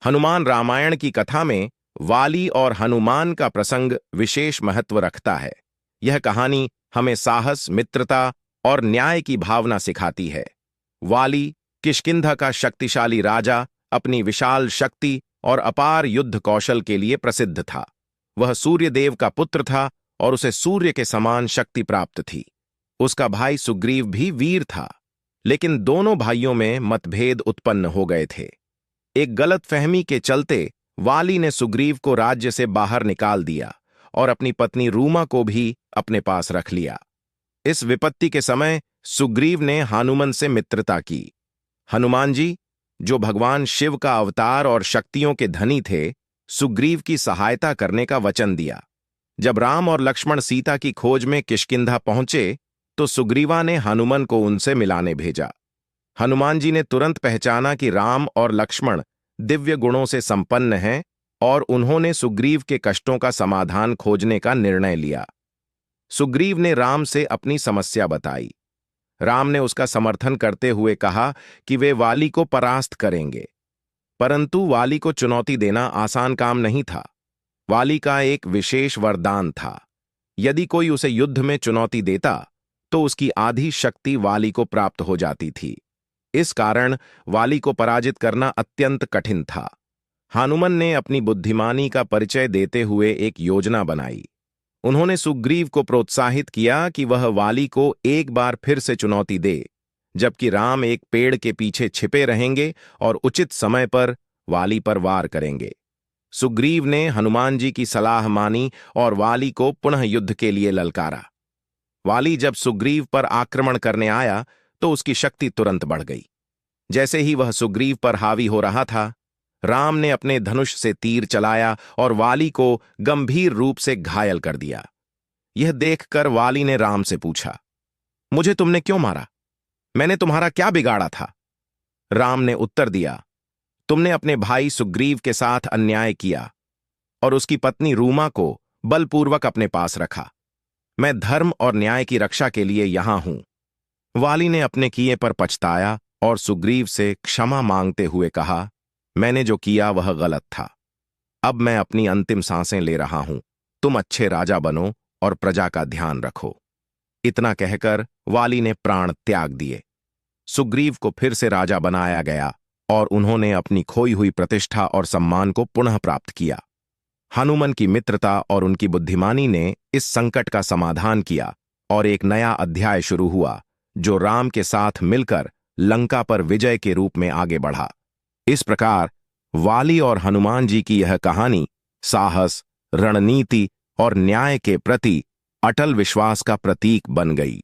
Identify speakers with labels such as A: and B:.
A: हनुमान रामायण की कथा में वाली और हनुमान का प्रसंग विशेष महत्व रखता है। यह कहानी हमें साहस, मित्रता और न्याय की भावना सिखाती है। वाली, किष्किंधा का शक्तिशाली राजा, अपनी विशाल शक्ति और अपार युद्ध कौशल के लिए प्रसिद्ध था। वह सूर्यदेव का पुत्र था और उसे सूर्य के समान शक्ति प्राप्त थी। उसका भाई सुग्रीव भी वीर था, लेकिन दोनों भाइयों में मतभेद उत्पन्न हो गए थे। एक गलतफहमी के चलते वाली ने सुग्रीव को राज्य से बाहर निकाल दिया और अपनी पत्नी रूमा को भी अपने पास रख लिया। इस विपत्ति के समय सुग्रीव ने हनुमान से मित्रता की। हनुमान जी, जो भगवान शिव का अवतार और शक्तियों के धनी थे, सुग्रीव की सहायता करने का वचन दिया। जब राम और लक्ष्मण सीता की खोज में किष्किंधा पहुंचे तो सुग्रीवा ने हनुमान को उनसे मिलाने भेजा। हनुमान जी ने तुरंत पहचाना कि राम और लक्ष्मण दिव्य गुणों से संपन्न हैं और उन्होंने सुग्रीव के कष्टों का समाधान खोजने का निर्णय लिया। सुग्रीव ने राम से अपनी समस्या बताई। राम ने उसका समर्थन करते हुए कहा कि वे वाली को परास्त करेंगे, परंतु वाली को चुनौती देना आसान काम नहीं था। वाली का एक विशेष वरदान था। यदि कोई उसे युद्ध में चुनौती देता तो उसकी आधी शक्ति वाली को प्राप्त हो जाती थी। इस कारण वाली को पराजित करना अत्यंत कठिन था। हनुमान ने अपनी बुद्धिमानी का परिचय देते हुए एक योजना बनाई। उन्होंने सुग्रीव को प्रोत्साहित किया कि वह वाली को एक बार फिर से चुनौती दे, जबकि राम एक पेड़ के पीछे छिपे रहेंगे और उचित समय पर वाली पर वार करेंगे। सुग्रीव ने हनुमान जी की सलाह मानी और वाली को पुनः युद्ध के लिए ललकारा। वाली जब सुग्रीव पर आक्रमण करने आया तो उसकी शक्ति तुरंत बढ़ गई। जैसे ही वह सुग्रीव पर हावी हो रहा था, राम ने अपने धनुष से तीर चलाया और वाली को गंभीर रूप से घायल कर दिया। यह देखकर वाली ने राम से पूछा, मुझे तुमने क्यों मारा? मैंने तुम्हारा क्या बिगाड़ा था? राम ने उत्तर दिया, तुमने अपने भाई सुग्रीव के साथ अन्याय किया और उसकी पत्नी रूमा को बलपूर्वक अपने पास रखा। मैं धर्म और न्याय की रक्षा के लिए यहां हूं। वाली ने अपने किए पर पछताया और सुग्रीव से क्षमा मांगते हुए कहा, मैंने जो किया वह गलत था। अब मैं अपनी अंतिम सांसें ले रहा हूं। तुम अच्छे राजा बनो और प्रजा का ध्यान रखो। इतना कहकर वाली ने प्राण त्याग दिए। सुग्रीव को फिर से राजा बनाया गया और उन्होंने अपनी खोई हुई प्रतिष्ठा और सम्मान को पुनः प्राप्त किया। हनुमान की मित्रता और उनकी बुद्धिमानी ने इस संकट का समाधान किया और एक नया अध्याय शुरू हुआ, जो राम के साथ मिलकर लंका पर विजय के रूप में आगे बढ़ा। इस प्रकार वाली और हनुमान जी की यह कहानी साहस, रणनीति और न्याय के प्रति अटल विश्वास का प्रतीक बन गई।